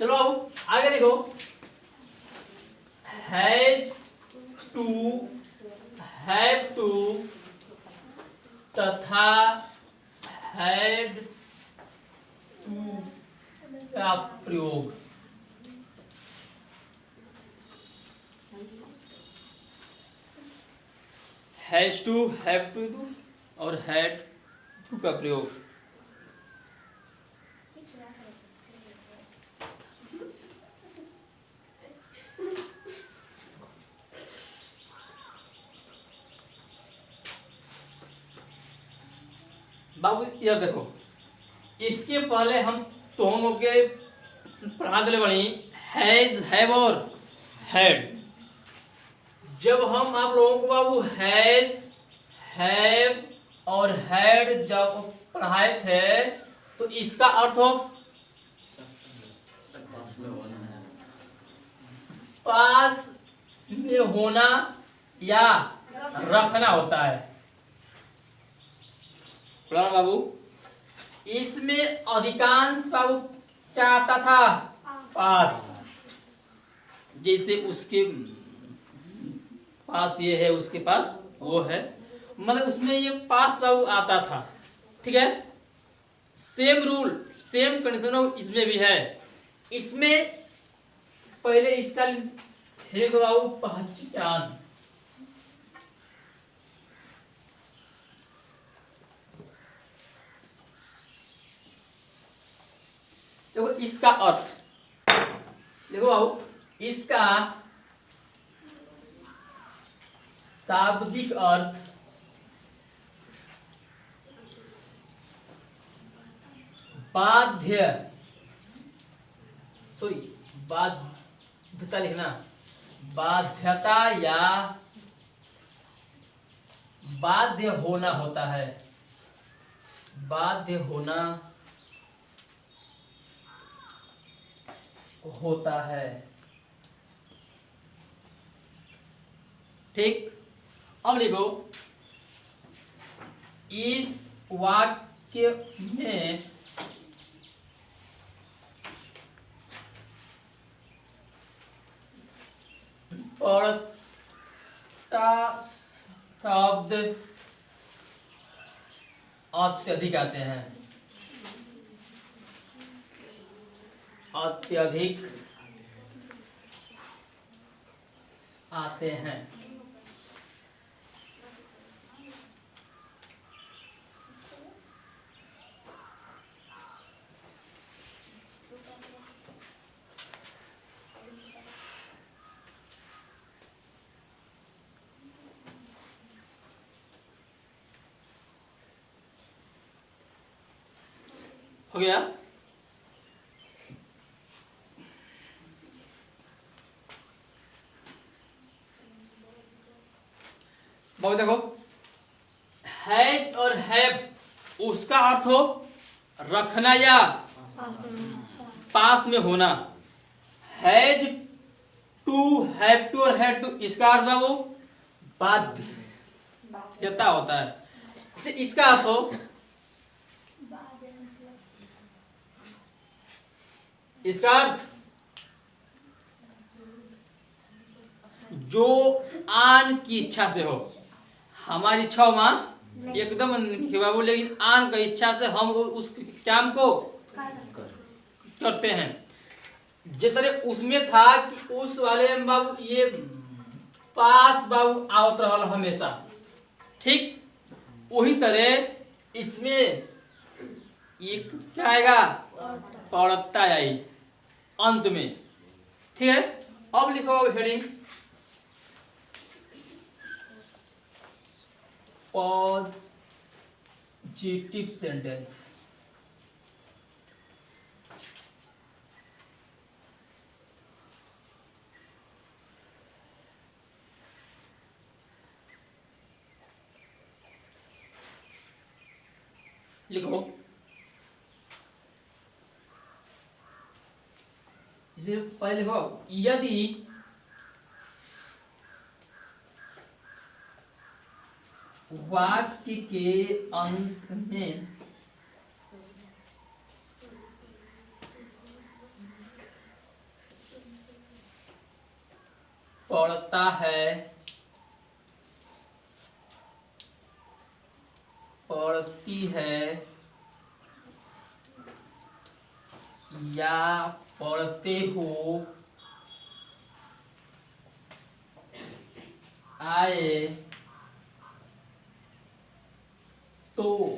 चलो अब आगे देखो, हैव टू तथा हैड टू का प्रयोग। हैज टू, हैव टू और हैड टू का प्रयोग। बाबू यार देखो, इसके पहले हम दोनों के पढ़ा दिले बनी हैज, हैव और हैड। जब हम आप लोगों को बाबू हैज, हैव और हैड जब पढ़ाए थे तो इसका अर्थ हो पास में होना या रखना होता है। बाबू इसमें अधिकांश बाबू क्या आता था, पास। जैसे उसके पास ये है, उसके पास वो है, मतलब उसमें ये पास बाबू आता था। ठीक है, सेम रूल सेम कंडीशन इसमें भी है। इसमें पहले इसका हेड बाबू पहचान। देखो इसका अर्थ देखो बाबू, इसका शाब्दिक अर्थ बाध्य, सॉरी बाध्यता लिखना, बाध्यता या बाध्य होना होता है। बाध्य होना होता है। ठीक, अब लिखो इस वाक्य में पढ़ता शब्द अत्यधिक आते हैं। अत्यधिक आते हैं। हो गया। बहुत देखो, हैज और हैव उसका अर्थ हो रखना या पास में होना। हैज टू, हैव टू और हैड टू इसका अर्थ है वो बाध्यता होता है। इसका अर्थ हो इसका अर्थ जो आन की इच्छा से हो। हमारी इच्छा हो मां एकदम बाबू, लेकिन आन की इच्छा से हम उस काम को करते हैं। जिस तरह उसमें था कि उस वाले में बाबू ये पास बाबू आवत रहल हमेशा। ठीक, वही तरह इसमें एक क्या आएगा, पढ़ता आई अंत में। ठीक है, अब लिखो अब हेडिंग पॉजिटिव सेंटेंस। लिखो इसमें पहले लिखो यदि वाक्य के अंत में पढ़ता है, पढ़ती है या पढ़ते हो, आए तो,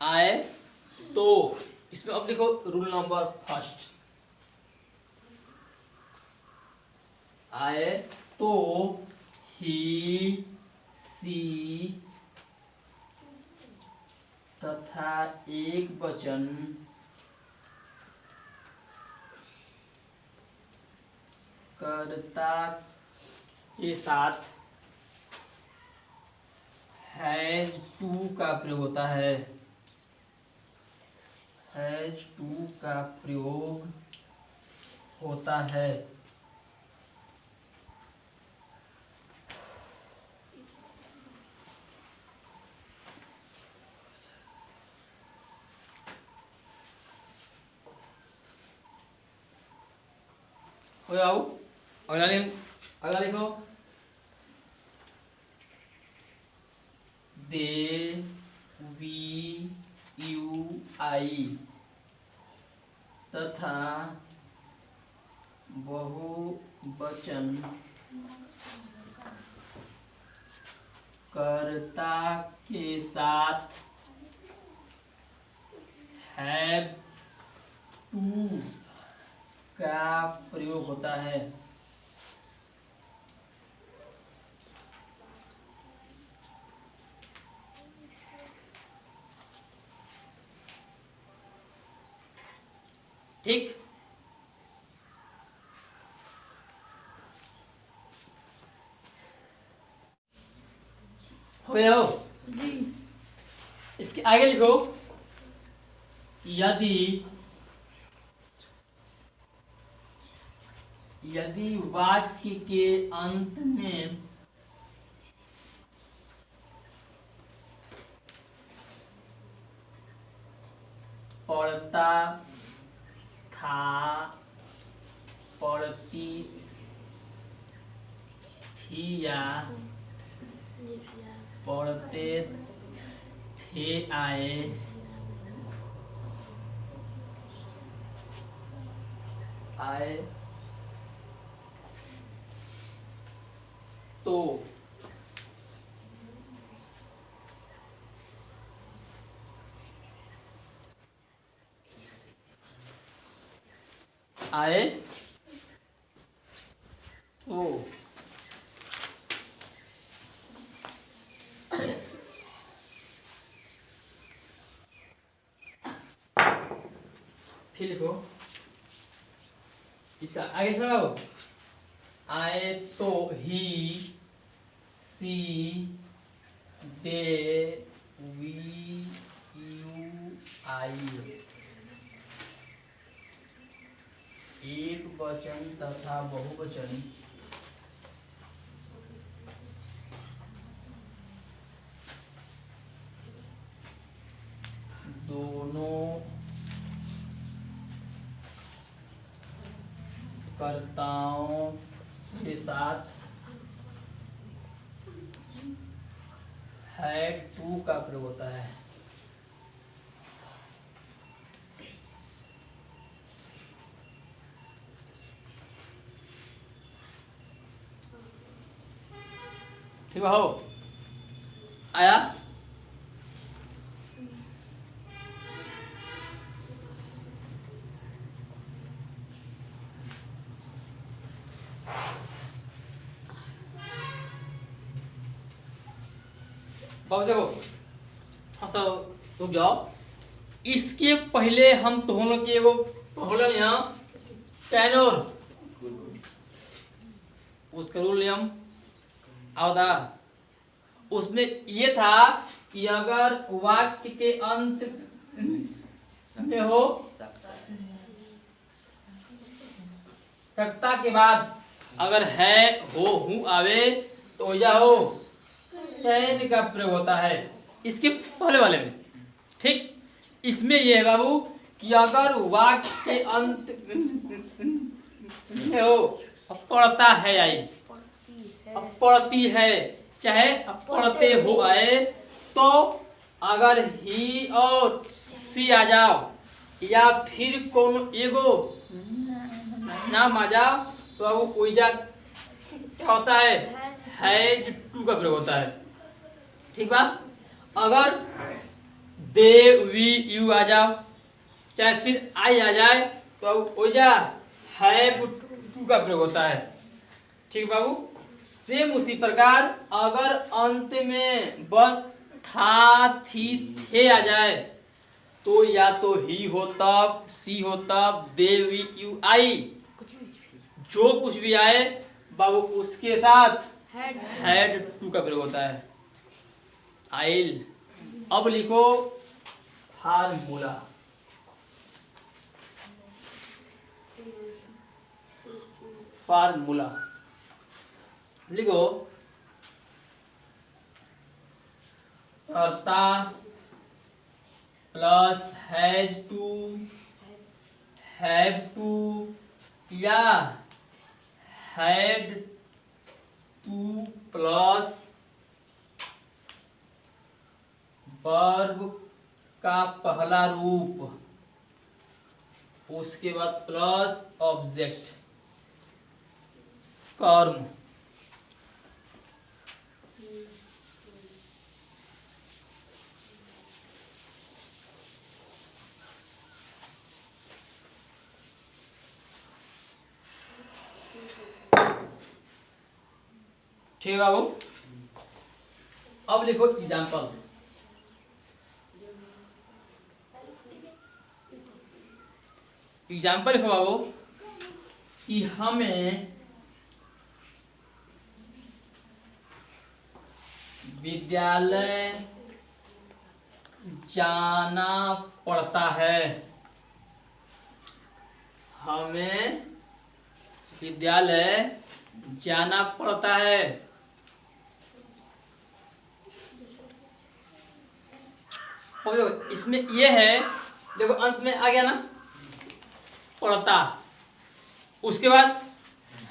आए तो, इसमें अब लिखो रूल नंबर फर्स्ट। आए तो ही, सी तथा एक वचन कर्ता के साथ हैज टू का प्रयोग होता है, हैज टू का प्रयोग होता है। हो जाओ अगला लिखो दे, वी, यू, आई तथा बहुवचन कर्ता के साथ हैव टू का प्रयोग होता है। ठीक, हो गया हो? इसके आगे लिखो यदि वाक्य के अंत में पढ़ता था, पढ़ती थी या पढ़ते थे, आए तो, आए तो, फिर लिखो इसका आगे चलो, आए तो ही, सी, दे, वी, यू, आई एक वचन तथा बहुवचन दोनों कर्ताओं के साथ हैड टू का प्रयोग होता है। ठीक है हो आया? बाबू देखो थोड़ा रुक जाओ। इसके पहले हम तो हम लोग की एगो पढ़ल यहाँ टेनोर उसका रूल नियम आवता, उसमें ये था कि अगर वाक्य के अंत में हो कर्ता के बाद अगर है हो हूं आवे तो या हो कैन का प्रयोग होता है इसके पहले वाले में। ठीक, इसमें यह है बाबू कि अगर वाक्य के अंत में हो पढ़ता है आई, पढ़ती है चाहे पढ़ते हो आए, तो अगर ही और सी आ जाओ या फिर कोनो एगो नाम आ जाओ तो अब ओइजा क्या होता है टू का प्रयोग होता है। ठीक बा। अगर दे वी यू आ जाओ चाहे फिर आई आ जाए तो अब ओइजा हैव टू का प्रयोग होता है। ठीक बाबू। सेम उसी प्रकार अगर अंत में बस था थी थे आ जाए तो या तो ही हो तब, सी हो तब, दे वी यू आई, जो कुछ भी आए बाबू उसके साथ हैड टू का प्रयोग होता है। आइल। अब लिखो फार्मूला। फार्मूला लिखो कर्ता plus has to, have to या हैड टू प्लस वर्ब का पहला रूप, उसके बाद प्लस ऑब्जेक्ट कर्म। ठीक है बाबू। अब लिखो एग्जाम्पल। एग्जाम्पल लिखो बाबू कि हमें विद्यालय जाना पड़ता है। हमें विद्यालय जाना पड़ता है। और देखो इसमें ये है, देखो अंत में आ गया ना पड़ता, उसके बाद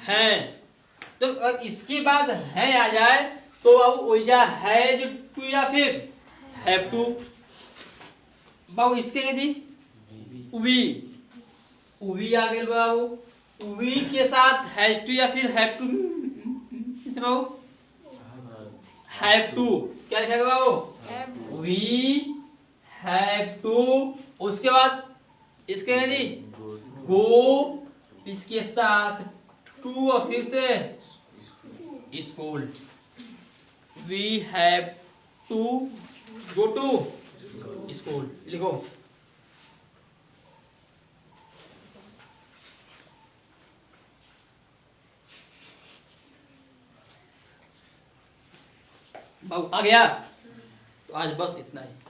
है, तो अगर इसके बाद है आ जाए तो बाबू ओइजा हैज टू या फिर हैव टू। बाबू इसके जी वी, वी आ गए बाबू। वी के साथ हैज टू या फिर हैव टू, किसे बाबू हैव टू। क्या लिखेगा बाबू वी हैव टू। उसके बाद इसके जी गो, इसके साथ टू और फिर से school. We have to go to school. लिखो बाबू आ गया। तो आज बस इतना ही।